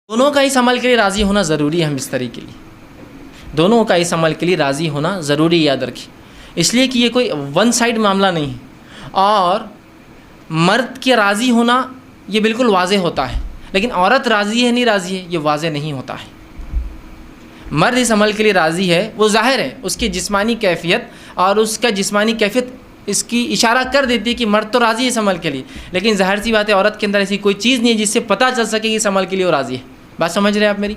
دونوں کا اس عمل کے لیے راضی ہونا ضروری ہے، ہم بستری کے لیے دونوں کا اس عمل کے لیے راضی ہونا ضروری ہے، یاد رکھیے، اس لیے کہ یہ کوئی ون سائڈ معاملہ نہیں ہے۔ اور مرد کے راضی ہونا یہ بالکل واضح ہوتا ہے، لیکن عورت راضی ہے نہیں راضی ہے یہ واضح نہیں ہوتا ہے۔ مرد اس عمل کے لیے راضی ہے، وہ ظاہر ہے، اس کی جسمانی کیفیت اور اس کا جسمانی کیفیت اس کی اشارہ کر دیتی ہے کہ مرد تو راضی ہے اس عمل کے لیے، لیکن ظاہر سی بات ہے عورت کے اندر ایسی کوئی چیز نہیں ہے جس سے پتہ چل سکے کہ اس عمل کے لیے وہ راضی ہے۔ بات سمجھ رہے ہیں آپ میری؟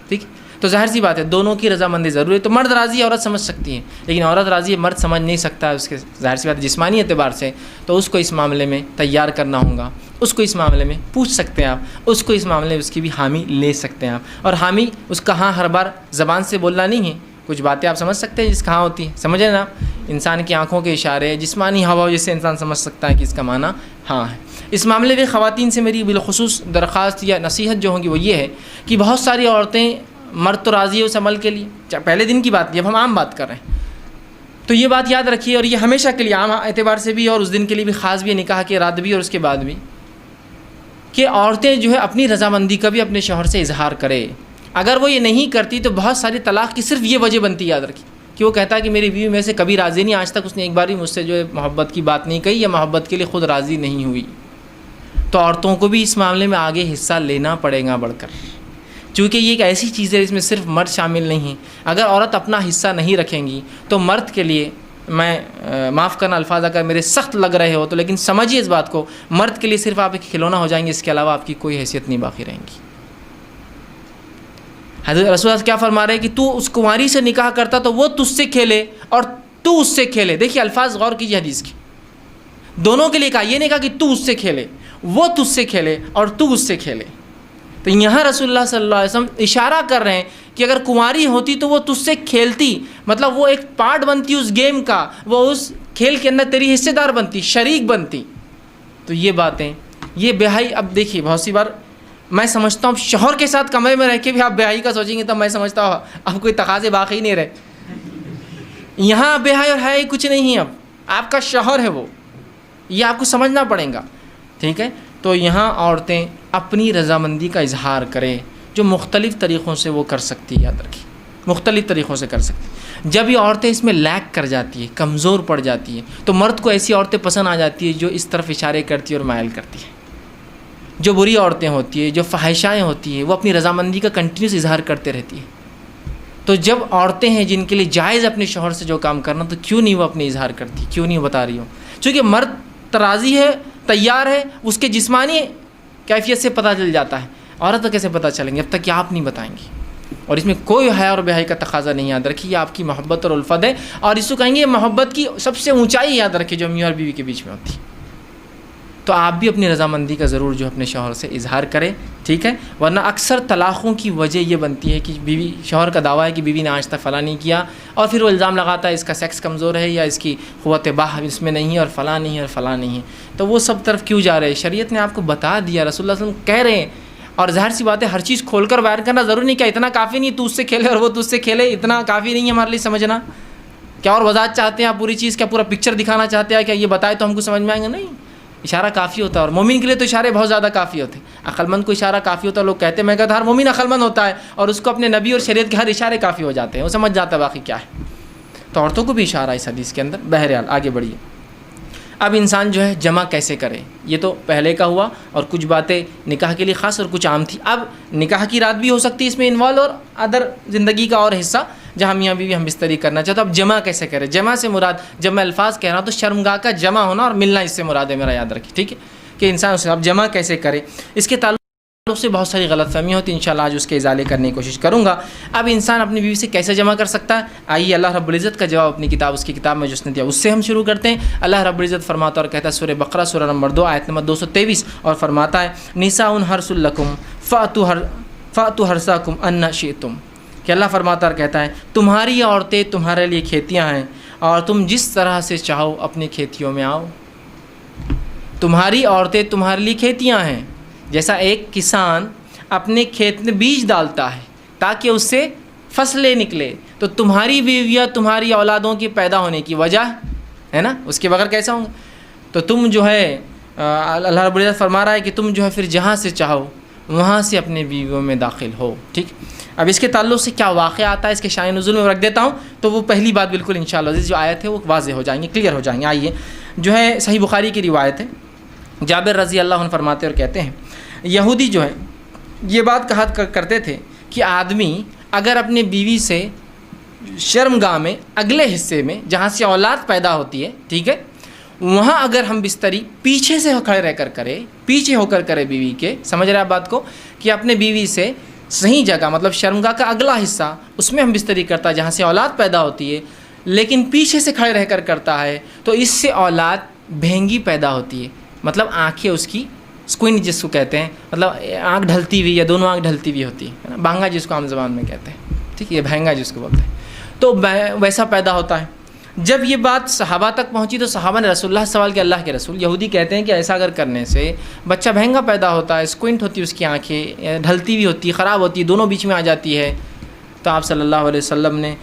ٹھیک، تو ظاہر سی بات ہے دونوں کی رضامندی ضروری ہے۔ تو مرد راضی ہے عورت سمجھ سکتی ہے، لیکن عورت راضی ہے مرد سمجھ نہیں سکتا ہے، اس کے ظاہر سی بات ہے جسمانی اعتبار سے، تو اس کو اس معاملے میں تیار کرنا ہوگا، اس کو اس معاملے میں پوچھ سکتے ہیں آپ، اس کو اس معاملے میں اس کی بھی حامی لے سکتے ہیں آپ۔ اور حامی اس کا ہاں ہر بار زبان سے بولنا نہیں ہے، کچھ باتیں آپ سمجھ سکتے ہیں جس کہاں ہوتی ہیں، سمجھ رہے نا؟ انسان کی آنکھوں کے اشارے، جسمانی ہوا جس سے انسان سمجھ سکتا ہے کہ اس کا معنی ہاں ہے۔ اس معاملے میں خواتین سے میری بالخصوص درخواست یا نصیحت جو ہوگی وہ یہ ہے کہ بہت ساری عورتیں، مرد تو راضی ہے اس عمل کے لیے، پہلے دن کی بات، جب ہم عام بات کر رہے ہیں تو یہ بات یاد رکھیے، اور یہ ہمیشہ کے لیے عام اعتبار سے بھی اور اس دن کے لیے بھی خاص بھی ہے، نکاح کے رات بھی اور اس کے بعد بھی، کہ عورتیں جو ہے اپنی رضامندی کا بھی اپنے شوہر سے اظہار کرے۔ اگر وہ یہ نہیں کرتی تو بہت ساری طلاق کی صرف یہ وجہ بنتی ہے، یاد رکھیے، کہ وہ کہتا ہے کہ میری بیوی میں سے کبھی راضی نہیں، آج تک اس نے ایک بار بھی مجھ سے جو ہے محبت کی بات نہیں کہی یا محبت کے لیے خود راضی نہیں ہوئی۔ تو عورتوں کو بھی اس معاملے میں آگے حصہ لینا پڑے گا بڑھ کر، چونکہ یہ ایک ایسی چیز ہے جس میں صرف مرد شامل نہیں ہے۔ اگر عورت اپنا حصہ نہیں رکھیں گی تو مرد کے لیے، میں معاف کرنا الفاظ اگر میرے سخت لگ رہے ہو تو لیکن سمجھیے اس بات کو، مرد کے لیے صرف آپ ایک کھلونا ہو جائیں گے، اس کے علاوہ آپ کی کوئی حیثیت نہیں باقی رہیں گی۔ حضرت رسول اللہ کیا فرما رہے ہیں کہ تو اس کنواری سے نکاح کرتا تو وہ تجھ سے کھیلے اور تو اس سے کھیلے۔ دیکھیے الفاظ غور کیجیے حدیث کے، دونوں کے لیے کہا، یہ نہیں کہا کہ تو اس سے کھیلے، وہ تجھ سے کھیلے اور تو اس سے کھیلے۔ تو یہاں رسول اللہ صلی اللہ علیہ وسلم اشارہ کر رہے ہیں کہ اگر کنواری ہوتی تو وہ تجھ سے کھیلتی، مطلب وہ ایک پارٹ بنتی اس گیم کا، وہ اس کھیل کے اندر تیری حصے دار بنتی، شریک بنتی۔ تو یہ باتیں، یہ بیاہی، اب دیکھیے بہت سی بار میں سمجھتا ہوں شوہر کے ساتھ کمرے میں رہ کے بھی آپ بیاہی کا سوچیں گے تب میں سمجھتا ہوں اب کوئی تقاضے باقی نہیں رہے۔ یہاں بیاہی اور حیائی کچھ نہیں ہے، اب آپ کا شوہر ہے وہ، یہ آپ کو سمجھنا پڑے گا، ٹھیک ہے؟ تو یہاں عورتیں اپنی رضامندی کا اظہار کریں، جو مختلف طریقوں سے وہ کر سکتی ہے، یاد رکھیے مختلف طریقوں سے کر سکتی۔ جب یہ عورتیں اس میں لیک کر جاتی ہیں، کمزور پڑ جاتی ہیں، تو مرد کو ایسی عورتیں پسند آ جاتی ہیں جو اس طرف اشارے کرتی ہیں اور مائل کرتی ہیں۔ جو بری عورتیں ہوتی ہیں، جو فحاشائیں ہوتی ہیں، وہ اپنی رضامندی کا کنٹینیوس اظہار کرتے رہتی ہیں۔ تو جب عورتیں ہیں جن کے لیے جائز اپنے شوہر سے جو کام کرنا، تو کیوں نہیں وہ اپنے اظہار کرتی، کیوں نہیں بتا رہی ہوں؟ چونکہ مرد راضی ہے، تیار ہے، اس کے جسمانی کیفیت سے پتہ چل جاتا ہے، عورت کو کیسے پتہ چلیں گے؟ اب تک کہ آپ نہیں بتائیں گی، اور اس میں کوئی حیا اور بے حیائی کا تقاضا نہیں، یاد رکھیے یہ آپ کی محبت اور الفت ہے، اور اس کو کہیں گے محبت کی سب سے اونچائی، یاد رکھیے جو میاں اور بیوی کے بیچ میں ہوتی ہے۔ تو آپ بھی اپنی رضامندی کا ضرور جو اپنے شوہر سے اظہار کریں، ٹھیک ہے؟ ورنہ اکثر طلاقوں کی وجہ یہ بنتی ہے کہ بیوی، شوہر کا دعویٰ ہے کہ بیوی نے آج تک فلاں نہیں کیا، اور پھر وہ الزام لگاتا ہے اس کا سیکس کمزور ہے یا اس کی قوت باہ اس میں نہیں ہے، اور فلاں نہیں ہے اور فلاں نہیں ہے۔ تو وہ سب طرف کیوں جا رہے ہیں؟ شریعت نے آپ کو بتا دیا، رسول اللہ صلی اللہ علیہ وسلم کہہ رہے ہیں، اور ظاہر سی بات ہے ہر چیز کھول کر بیان کرنا ضروری نہیں، کیا اتنا کافی نہیں تو اس سے کھیلے اور وہ تجھ سے کھیلے، اتنا کافی نہیں ہے ہمارے لیے سمجھنا؟ کیا اور وضاحت چاہتے ہیں آپ پوری چیز؟ کیا پورا پکچر دکھانا چاہتے ہیں؟ کیا یہ بتائے تو ہم کو سمجھ میں آئیں گے؟ نہیں، اشارہ کافی ہوتا ہے، اور مومن کے لیے تو اشارے بہت زیادہ کافی ہوتے ہیں۔ عقل مند کو اشارہ کافی ہوتا ہے، لوگ کہتے ہیں، میں کہتا ہر مومن عقل مند ہوتا ہے، اور اس کو اپنے نبی اور شریعت کے ہر اشارے کافی ہو جاتے ہیں، وہ سمجھ جاتا ہے باقی کیا ہے۔ تو عورتوں کو بھی اشارہ اس حدیث کے اندر۔ بہرحال آگے بڑھیے، اب انسان جو ہے جمع کیسے کرے، یہ تو پہلے کا ہوا، اور کچھ باتیں نکاح کے لیے خاص اور کچھ عام تھی۔ اب نکاح کی رات بھی ہو سکتی ہے اس میں انوالو، اور ادر زندگی کا اور حصہ جہاں میاں بیوی ہم بستری کرنا چاہتے، اب جمع کیسے کرے؟ جمع سے مراد، جب میں الفاظ کہہ رہا ہوں تو شرمگاہ کا جمع ہونا اور ملنا اس سے مراد ہے میرا، یاد رکھیے، ٹھیک ہے؟ کہ انسان اسے اب جمع کیسے کرے، اس کے تعلق سے بہت ساری غلط فہمیاں ہوتی ہیں، انشاءاللہ آج اس کے ازالے کرنے کی کوشش کروں گا۔ اب انسان اپنی بیوی سے کیسے جمع کر سکتا ہے؟ آئیے اللہ رب العزت کا جواب اپنی کتاب، اس کی کتاب میں جو اس نے دیا اس سے ہم شروع کرتے ہیں۔ اللہ رب العزت فرماتا اور کہتا ہے، سورہ بقرہ سورہ نمبر 2 آیت نمبر 223، اور فرماتا ہے، نساء حرث لکم فأتوا حرثکم ان شئتم، کہ اللہ فرماتا اور کہتا ہے تمہاری عورتیں تمہارے لیے کھیتیاں ہیں، اور تم جس طرح سے چاہو اپنی کھیتیوں میں آؤ۔ تمہاری عورتیں تمہارے لیے کھیتیاں ہیں، جیسا ایک کسان اپنے کھیت میں بیج ڈالتا ہے تاکہ اس سے فصلیں نکلے، تو تمہاری بیویاں تمہاری اولادوں کے پیدا ہونے کی وجہ ہے نا، اس کے بغیر کیسا ہوں گا؟ تو تم جو ہے اللہ رب العزت فرما رہا ہے کہ تم جو ہے پھر جہاں سے چاہو وہاں سے اپنے بیویوں میں داخل ہو. ٹھیک. اب اس کے تعلق سے کیا واقعہ آتا ہے اس کے شان نزول میں رکھ دیتا ہوں, تو وہ پہلی بات بالکل انشاءاللہ جو آیت ہے وہ واضح ہو جائیں گے, کلیئر ہو جائیں گے. آئیے, جو ہے صحیح بخاری کی روایت ہے, جابر رضی اللہ عنہ فرماتے اور کہتے ہیں یہودی جو ہے یہ بات کہا کرتے تھے کہ آدمی اگر اپنے بیوی سے شرمگاہ میں اگلے حصے میں جہاں سے اولاد پیدا ہوتی ہے, ٹھیک ہے, وہاں اگر ہم بستری پیچھے سے کھڑے رہ کر کرے, پیچھے ہو کر کرے بیوی کے, سمجھ رہے آپ بات کو, کہ اپنے بیوی سے صحیح جگہ مطلب شرمگاہ کا اگلا حصہ اس میں ہم بستری کرتا ہے جہاں سے اولاد پیدا ہوتی ہے, لیکن پیچھے سے کھڑے رہ کر کرتا ہے, تو اس سے اولاد بھینگی پیدا ہوتی ہے. مطلب آنکھیں اس کی سکوئن جس کو کہتے ہیں, مطلب آنکھ ڈھلتی ہوئی یا دونوں آنکھ ڈھلتی ہوئی ہوتی ہے نا, بھانگا جس کو عام زبان میں کہتے ہیں, ٹھیک ہے, یہ بھینگا جس کو بولتے ہیں, تو ویسا پیدا ہوتا ہے. جب یہ بات صحابہ تک پہنچی تو صحابہ نے رسول اللہ سوال کیا, اللہ کے رسول, یہودی کہتے ہیں کہ ایسا اگر کرنے سے بچہ بھینگا پیدا ہوتا ہے, سکوئنٹ ہوتی ہے اس کی آنکھیں, ڈھلتی ہوئی ہوتی ہے, خراب ہوتی ہے, دونوں بیچ میں آ جاتی ہے. تو آپ صلی اللہ علیہ وسلم نے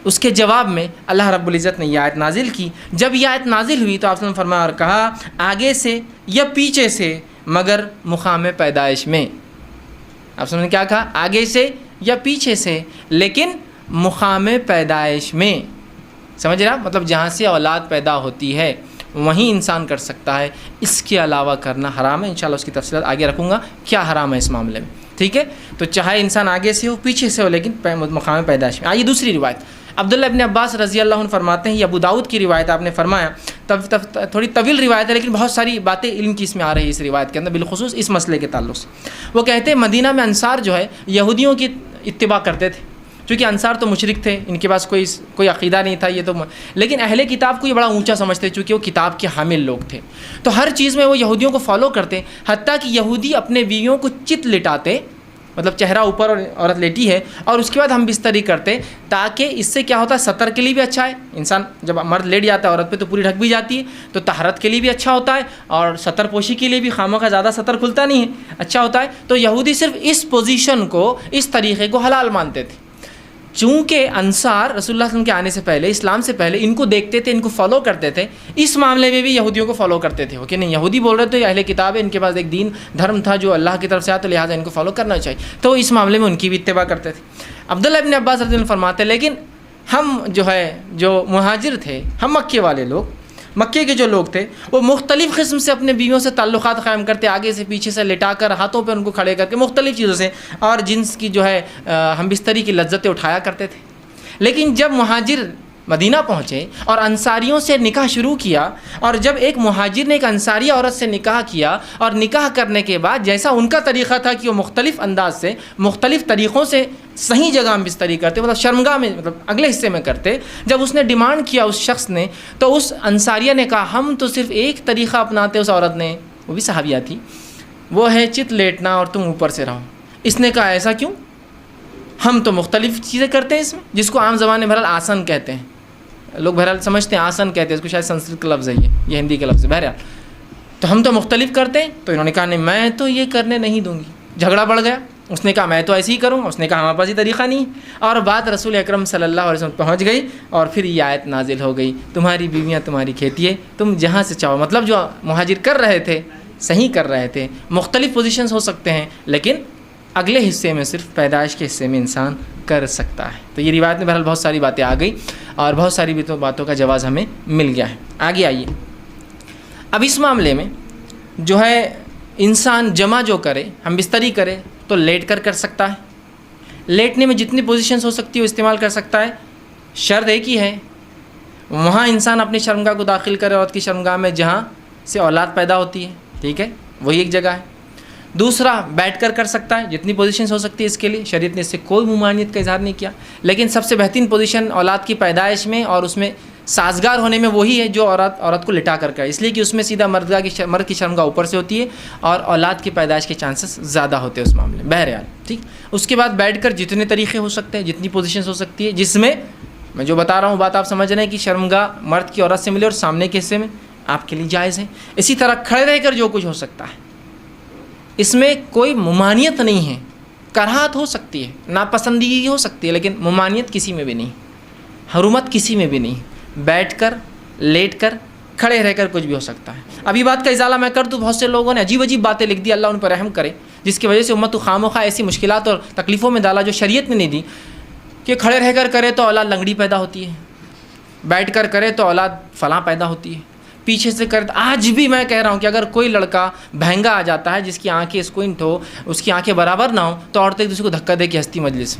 اس کے جواب میں اللہ رب العزت نے یہ آیت نازل کی. جب یہ آیت نازل ہوئی تو آپ نے فرمایا اور کہا آگے سے یا پیچھے سے مگر مقام پیدائش میں. آپ نے کیا کہا, آگے سے یا پیچھے سے لیکن مقام پیدائش میں. سمجھ رہا, مطلب جہاں سے اولاد پیدا ہوتی ہے وہیں انسان کر سکتا ہے, اس کے علاوہ کرنا حرام ہے. انشاءاللہ اس کی تفصیلات آگے رکھوں گا کیا حرام ہے اس معاملے میں, ٹھیک ہے. تو چاہے انسان آگے سے ہو پیچھے سے ہو لیکن مقام پیدائش میں. آئیے دوسری روایت, عبداللہ ابن عباس رضی اللہ عنہ فرماتے ہیں, یہ ابو داؤد کی روایت, آپ نے فرمایا تھوڑی طویل روایت ہے لیکن بہت ساری باتیں علم کی اس میں آ رہی ہے اس روایت کے اندر, بالخصوص اس مسئلے کے تعلق سے. وہ کہتے ہیں مدینہ میں انصار جو ہے یہودیوں کی اتباع کرتے تھے, چونکہ انصار تو مشرک تھے, ان کے پاس کوئی عقیدہ نہیں تھا یہ تو, لیکن اہل کتاب کو یہ بڑا اونچا سمجھتے چونکہ وہ کتاب کے حامل لوگ تھے, تو ہر چیز میں وہ یہودیوں کو فالو کرتے. حتیٰ کہ یہودی اپنے بیویوں کو چت لٹاتے, مطلب چہرہ اوپر اور عورت لیٹی ہے, اور اس کے بعد ہم بستری کرتے, تاکہ اس سے کیا ہوتا ہے سطر کے لیے بھی اچھا ہے. انسان جب مرد لیٹ جاتا ہے عورت پہ تو پوری ڈھک بھی جاتی ہے, تو طہارت کے لیے بھی اچھا ہوتا ہے, اور سطر پوشی کے لیے بھی خامہ کا زیادہ سطر کھلتا نہیں ہے, اچھا ہوتا ہے. تو یہودی صرف اس پوزیشن کو, اس طریقے کو حلال مانتے تھے. چونکہ انصار رسول اللہ صلی اللہ علیہ وسلم کے آنے سے پہلے, اسلام سے پہلے ان کو دیکھتے تھے, ان کو فالو کرتے تھے, اس معاملے میں بھی یہودیوں کو فالو کرتے تھے. کہ نہیں, یہودی بول رہے تھے اہل کتاب ہے, ان کے پاس ایک دین دھرم تھا جو اللہ کی طرف سے آیا, تو لہٰذا ان کو فالو کرنا چاہیے, تو اس معاملے میں ان کی بھی اتباع کرتے تھے. عبداللہ ابن عباس رضی اللہ عنہ فرماتے لیکن ہم جو مہاجر تھے, ہم مکے والے لوگ, مکے کے جو لوگ تھے, وہ مختلف قسم سے اپنے بیویوں سے تعلقات قائم کرتے, آگے سے پیچھے سے لٹا کر, ہاتھوں پہ ان کو کھڑے کر کے, مختلف چیزوں سے, اور جنس کی ہم بستری کی لذتیں اٹھایا کرتے تھے. لیکن جب مہاجر مدینہ پہنچے اور انصاریوں سے نکاح شروع کیا, اور جب ایک مہاجر نے ایک انصاری عورت سے نکاح کیا, اور نکاح کرنے کے بعد جیسا ان کا طریقہ تھا کہ وہ مختلف انداز سے, مختلف طریقوں سے صحیح جگہ میں بستری کرتے, مطلب شرمگاہ میں, مطلب اگلے حصے میں کرتے, جب اس نے ڈیمانڈ کیا اس شخص نے, تو اس انصاریہ نے کہا ہم تو صرف ایک طریقہ اپناتے. اس عورت نے, وہ بھی صحابیہ تھی, وہ ہے چت لیٹنا اور تم اوپر سے رہو. اس نے کہا ایسا کیوں, ہم تو مختلف چیزیں کرتے ہیں اس میں, جس کو عام زبان میں بہرحال آسن کہتے ہیں, لوگ بہرحال سمجھتے ہیں آسن کہتے ہیں, اس کو شاید سنسکرت کا لفظ ہے, یہ ہندی کا لفظ ہے. بہرحال تو ہم تو مختلف کرتے ہیں. تو انہوں نے کہا نہیں, میں تو یہ کرنے نہیں دوں گی. جھگڑا بڑھ گیا, اس نے کہا میں تو ایسے ہی کروں گا, اس نے کہا ہمارے پاس یہ طریقہ نہیں. اور بات رسول اکرم صلی اللہ علیہ وسلم پہنچ گئی, اور پھر یہ آیت نازل ہو گئی, تمہاری بیویاں تمہاری کھیتی ہے, تم جہاں سے چاہو. مطلب جو مہاجر کر رہے تھے صحیح کر رہے تھے, مختلف پوزیشنز ہو سکتے ہیں, لیکن اگلے حصے میں صرف پیدائش کے حصے میں انسان کر سکتا ہے. تو یہ روایت میں بہرحال بہت ساری باتیں آ گئی, اور بہت ساری باتوں کا جواز ہمیں مل گیا ہے. آگے آئیے, اب اس معاملے میں انسان جمع جو کرے, ہم بستری کرے, تو لیٹ کر سکتا ہے. لیٹنے میں جتنی پوزیشنز ہو سکتی ہے وہ استعمال کر سکتا ہے. شرط ایک ہی ہے, وہاں انسان اپنی شرمگاہ کو داخل کرے, عورت کی شرمگاہ میں جہاں سے اولاد پیدا ہوتی ہے, ٹھیک ہے, وہی ایک جگہ ہے. دوسرا بیٹھ کر سکتا ہے, جتنی پوزیشنز ہو سکتی ہے اس کے لیے, شریعت نے اس سے کوئی ممانعت کا اظہار نہیں کیا. لیکن سب سے بہترین پوزیشن اولاد کی پیدائش میں اور اس میں سازگار ہونے میں وہی ہے جو عورت کو لٹا کر کرے, اس لیے کہ اس میں سیدھا مرد کی شرمگاہ اوپر سے ہوتی ہے, اور اولاد کی پیدائش کے چانسز زیادہ ہوتے ہیں اس معاملے میں. بہرحال ٹھیک, اس کے بعد بیٹھ کر جتنے طریقے ہو سکتے ہیں, جتنی پوزیشنز ہو سکتی ہے, جس میں میں جو بتا رہا ہوں بات آپ سمجھ رہے ہیں کہ شرمگاہ مرد کی عورت سے ملے اور سامنے کے حصے میں, آپ کے لیے جائز ہے. اسی طرح کھڑے رہ کر جو کچھ ہو سکتا ہے, اس میں کوئی ممانعت نہیں ہے. کراہت ہو سکتی ہے, ناپسندیدگی ہو سکتی ہے, لیکن ممانعت کسی میں بھی نہیں, حرمت کسی میں بھی نہیں. بیٹھ کر, لیٹ کر, کھڑے رہ کر کچھ بھی ہو سکتا ہے. ابھی بات کا ازالہ میں کر دوں, بہت سے لوگوں نے عجیب باتیں لکھ دی, اللہ ان پر رحم کرے. جس کی وجہ سے امت کو خواہ ایسی مشکلات اور تکلیفوں میں ڈالا جو شریعت نے نہیں دی، کہ کھڑے رہ کر کرے تو اولاد لنگڑی پیدا ہوتی ہے، بیٹھ کر کرے تو اولاد فلاں پیدا ہوتی ہے، پیچھے سے کرے۔ آج بھی میں کہہ رہا ہوں کہ اگر کوئی لڑکا بہنگا آ جاتا ہے جس کی آنکھیں اسکوئنٹ ہو، اس کی آنکھیں برابر نہ ہو، تو عورتیں ایک دوسرے کو دھکا دے کے ہنستی مجلس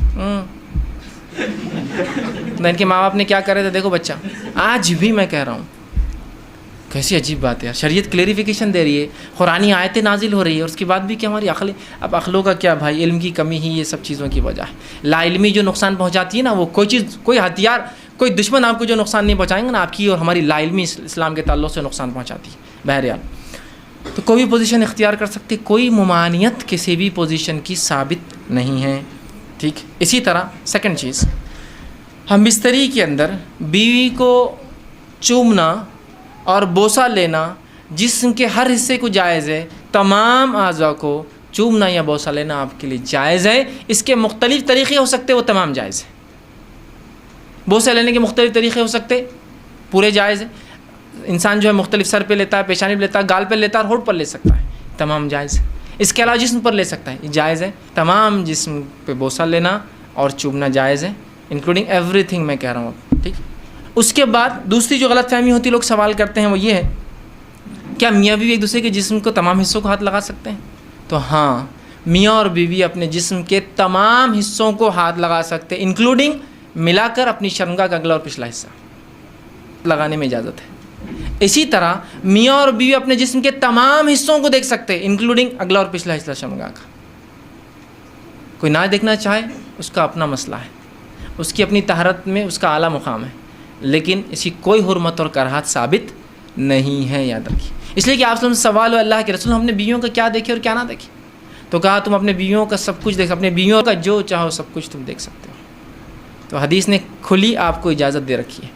ان کے ماں باپ نے کیا کرے تھے دیکھو بچہ۔ آج بھی میں کہہ رہا ہوں، کیسی عجیب بات ہے، شریعت کلیریفیکیشن دے رہی ہے، قرآنی آیتیں نازل ہو رہی ہے، اور اس کے بعد بھی کہ ہماری عقلیں، اب عقلوں کا کیا بھائی، علم کی کمی ہی یہ سب چیزوں کی وجہ ہے۔ لا علمی جو نقصان پہنچاتی ہے نا، وہ کوئی چیز، کوئی ہتھیار، کوئی دشمن آپ کو جو نقصان نہیں پہنچائیں گے نا، آپ کی اور ہماری لا علمی اسلام کے تعلق سے نقصان پہنچاتی ہے۔ بہرحال تو کوئی بھی پوزیشن اختیار کر سکتے، کوئی ممانعت کسی بھی پوزیشن کی ثابت نہیں ہے، ٹھیک۔ اسی طرح سیکنڈ چیز، ہم بستری کے اندر بیوی کو چومنا اور بوسہ لینا جسم کے ہر حصے کو جائز ہے، تمام اعضاء کو چومنا یا بوسہ لینا آپ کے لیے جائز ہے۔ اس کے مختلف طریقے ہو سکتے، وہ تمام جائز ہے۔ بوسہ لینے کے مختلف طریقے ہو سکتے، پورے جائز ہے۔ انسان جو ہے مختلف سر پہ لیتا ہے، پیشانی پہ لیتا ہے، گال پہ لیتا ہے، اور ہونٹ پر لے سکتا ہے، تمام جائز ہے۔ اس کے علاوہ جسم پر لے سکتا ہے، یہ جائز ہے۔ تمام جسم پہ بوسہ لینا اور چومنا جائز ہے، انکلوڈنگ ایوری تھنگ میں کہہ رہا ہوں، ٹھیک۔ اس کے بعد دوسری جو غلط فہمی ہوتی ہے، لوگ سوال کرتے ہیں، وہ یہ ہے کیا میاں بیوی ایک دوسرے کے جسم کو تمام حصوں کو ہاتھ لگا سکتے ہیں؟ تو ہاں، میاں اور بیوی اپنے جسم کے تمام حصوں کو ہاتھ لگا سکتے ہیں، انکلوڈنگ ملا کر اپنی شرمگاہ کا اگلا اور پچھلا حصہ لگانے میں اجازت ہے۔ اسی طرح میاں اور بیوی اپنے جسم کے تمام حصوں کو دیکھ سکتے ہیں، انکلوڈنگ اگلا اور پچھلا حصہ شرمگاہ کا۔ کوئی نہ دیکھنا چاہے اس کا اپنا مسئلہ ہے، اس کی اپنی طہارت میں اس کا اعلیٰ مقام ہے، لیکن اس کی کوئی حرمت اور کراہت ثابت نہیں ہے، یاد رکھیے۔ اس لیے کہ آپ سے سوال ہو اللہ کے رسول، ہم نے بیویوں کا کیا دیکھے اور کیا نہ دیکھے؟ تو کہا تم اپنے بیویوں کا سب کچھ دیکھ، اپنے بیویوں کا جو چاہو سب کچھ تم دیکھ سکتے ہو۔ تو حدیث نے کھلی آپ کو اجازت دے رکھی ہے،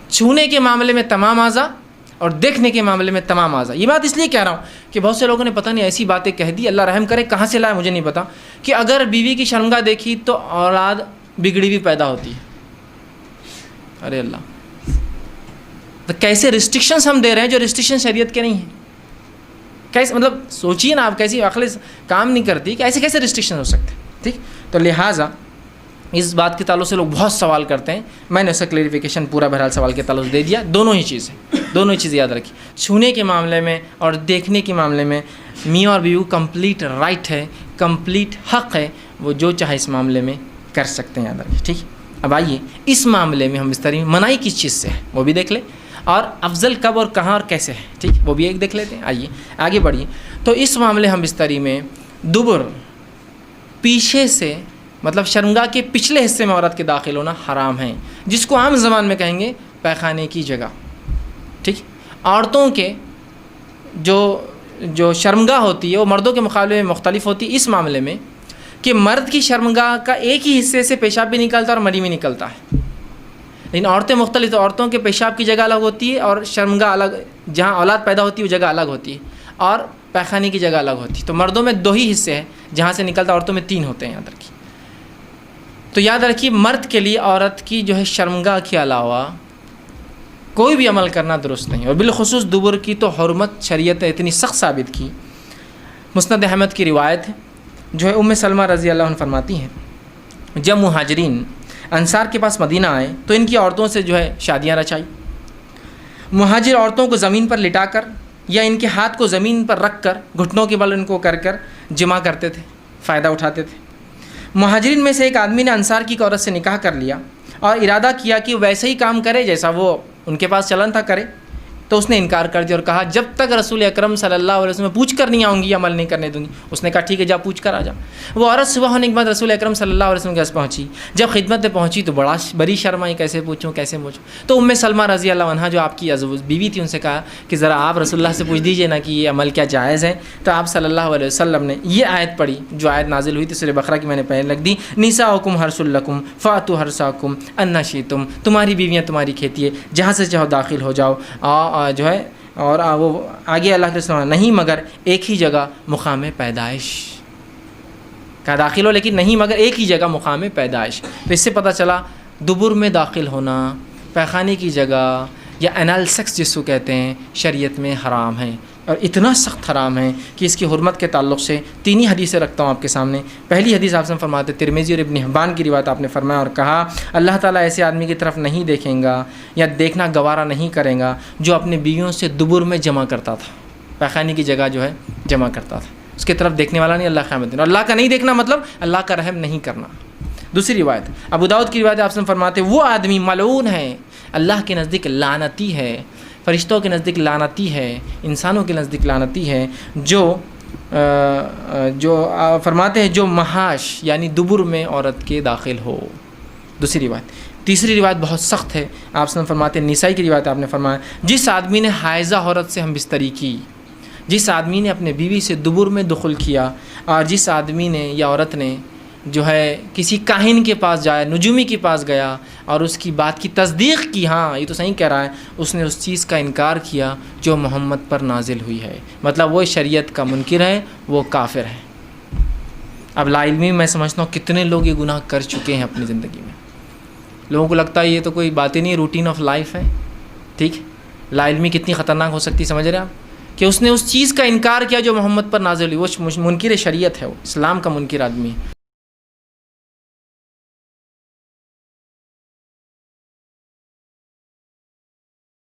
چھونے کے معاملے میں تمام اعضاء اور دیکھنے کے معاملے میں تمام اعضاء۔ یہ بات اس لیے کہہ رہا ہوں کہ بہت سے لوگوں نے پتہ نہیں ایسی باتیں کہہ دی، اللہ رحم کرے، کہاں سے لائے مجھے نہیں پتا، کہ اگر بیوی کی شرمگاہ دیکھی تو اولاد بگڑی ہوئی پیدا ہوتی ہے۔ ارے اللہ، تو کیسے ریسٹرکشنز ہم دے رہے ہیں جو ریسٹرکشن شریعت کے نہیں ہیں؟ کیسے، مطلب سوچیے نا آپ، کیسی عقل کام نہیں کرتی کہ ایسے کیسے ریسٹرکشن ہو سکتے ہیں، ٹھیک۔ تو لہٰذا اس بات کے تعلق سے لوگ بہت سوال کرتے ہیں، میں نے اس کا کلیریفیکیشن پورا بہرحال سوال کے تعلق سے دے دیا۔ دونوں ہی چیزیں، دونوں ہی چیزیں یاد رکھیں، چھونے کے معاملے میں اور دیکھنے کے معاملے میں میاں اور بیوی کمپلیٹ رائٹ ہے، کمپلیٹ حق ہے، وہ جو چاہے اس معاملے میں کر سکتے ہیں، یاد رکھیں، ٹھیک۔ اب آئیے اس معاملے میں ہم بستری میں منائی کس چیز سے ہے وہ بھی دیکھ لیں، اور افضل کب اور کہاں اور کیسے ہے، ٹھیک، وہ بھی ایک دیکھ لیتے ہیں۔ آئیے آگے بڑھیے۔ تو اس معاملے ہم بستری میں دبر، پیچھے سے، مطلب شرمگاہ کے پچھلے حصے میں عورت کے داخل ہونا حرام ہے، جس کو عام زبان میں کہیں گے پیخانے کی جگہ، ٹھیک۔ عورتوں کے جو شرمگاہ ہوتی ہے وہ مردوں کے مقابلے میں مختلف ہوتی ہے اس معاملے میں کہ مرد کی شرمگاہ کا ایک ہی حصے سے پیشاب بھی نکلتا ہے اور منی بھی نکلتا ہے، لیکن عورتیں مختلف، تو عورتوں کے پیشاب کی جگہ الگ ہوتی ہے اور شرمگاہ الگ، جہاں اولاد پیدا ہوتی ہے وہ جگہ الگ ہوتی ہے، اور پیخانے کی جگہ الگ ہوتی ہے۔ تو مردوں میں 2 ہی حصے ہیں جہاں سے نکلتا، عورتوں میں 3 ہوتے ہیں، یاد رکھیے۔ تو یاد رکھیے مرد کے لیے عورت کی جو ہے شرمگاہ کے علاوہ کوئی بھی عمل کرنا درست نہیں، اور بالخصوص دبر کی تو حرمت شریعت نے اتنی سخت ثابت کی۔ مسند احمد کی روایت ہے، جو ہے ام سلمہ رضی اللہ عنہ فرماتی ہیں، جب مہاجرین انصار کے پاس مدینہ آئے تو ان کی عورتوں سے جو ہے شادیاں رچائی۔ مہاجر عورتوں کو زمین پر لٹا کر یا ان کے ہاتھ کو زمین پر رکھ کر گھٹنوں کے بل ان کو کر جمع کرتے تھے، فائدہ اٹھاتے تھے۔ مہاجرین میں سے ایک آدمی نے انصار کی عورت سے نکاح کر لیا اور ارادہ کیا کہ ویسے ہی کام کرے جیسا وہ ان کے پاس چلن تھا کرے، تو اس نے انکار کر دیا اور کہا جب تک رسول اکرم صلی اللہ علیہ وسلم پوچھ کر نہیں آؤں گی عمل نہیں کرنے دوں گی۔ اس نے کہا ٹھیک ہے، جا پوچھ کر آ جا۔ وہ عورت صبح ہونے کے بعد رسول اکرم صلی اللہ علیہ وسلم کے پاس پہنچی، جب خدمت میں پہنچی تو بڑی شرمائی، کیسے پوچھوں کیسے پوچھوں۔ تو ام سلمہ رضی اللہ عنہا جو آپ کی بیوی تھی، ان سے کہا کہ ذرا آپ رسول اللہ سے پوچھ دیجئے نا کہ یہ عمل کیا جائز ہے۔ تو آپ صلی اللہ علیہ وسلم نے یہ آیت پڑھی جو آیت نازل ہوئی تھی سورہ بقرہ کی، میں نے پہلے لکھ دی، نساؤکم حرث لکم فاتوا حرثکم انا شئتم، تمہاری بیویاں تمہاری کھیتی ہے، جہاں سے چاہو داخل ہو جاؤ، جو ہے، اور وہ آگے اللہ کے سلام نہیں مگر ایک ہی جگہ مقام پیدائش کا داخل ہو، لیکن نہیں مگر ایک ہی جگہ مقام پیدائش۔ تو اس سے پتہ چلا دبر میں داخل ہونا، پیخانے کی جگہ یا انال سیکس جس کو کہتے ہیں، شریعت میں حرام ہے۔ اور اتنا سخت حرام ہے کہ اس کی حرمت کے تعلق سے 3 ہی حدیثیں رکھتا ہوں آپ کے سامنے۔ پہلی حدیث آپ سے فرماتے ترمذی اور ابن حبان کی روایت آپ نے فرمایا اور کہا اللہ تعالیٰ ایسے آدمی کی طرف نہیں دیکھیں گا یا دیکھنا گوارا نہیں کرے گا جو اپنے بیویوں سے دبر میں جمع کرتا تھا، پیخانے کی جگہ جو ہے جمع کرتا تھا، اس کی طرف دیکھنے والا نہیں اللہ قیامت دن۔ اور اللہ کا نہیں دیکھنا مطلب اللہ کا رحم نہیں کرنا۔ دوسری روایت ابو داؤد کی روایت آپ سے فرماتے وہ آدمی ملعون ہے، اللہ کے نزدیک لعنتی ہے، فرشتوں کے نزدیک لعنتی ہے، انسانوں کے نزدیک لعنتی ہے، جو فرماتے ہیں جو محاش یعنی دبر میں عورت کے داخل ہو۔ دوسری روایت۔ تیسری روایت بہت سخت ہے، آپ سے فرماتے ہیں نسائی کی روایت آپ نے فرمایا جس آدمی نے حائضہ عورت سے ہم بستری کی، جس آدمی نے اپنے بیوی سے دبر میں دخل کیا، اور جس آدمی نے یا عورت نے جو ہے کسی کاہن کے پاس جایا، نجومی کے پاس گیا اور اس کی بات کی تصدیق کی، ہاں یہ تو صحیح کہہ رہا ہے، اس نے اس چیز کا انکار کیا جو محمد پر نازل ہوئی ہے، مطلب وہ شریعت کا منکر ہے، وہ کافر ہے۔ اب لا علمی میں سمجھتا ہوں کتنے لوگ یہ گناہ کر چکے ہیں اپنی زندگی میں، لوگوں کو لگتا ہے یہ تو کوئی بات ہی نہیں، روٹین آف لائف ہے، ٹھیک۔ لا علمی کتنی خطرناک ہو سکتی سمجھ رہے ہیں آپ، کہ اس نے اس چیز کا انکار کیا جو محمد پر نازل ہوئی، وہ منکر شریعت ہے، وہ اسلام کا منکر آدمی ہے۔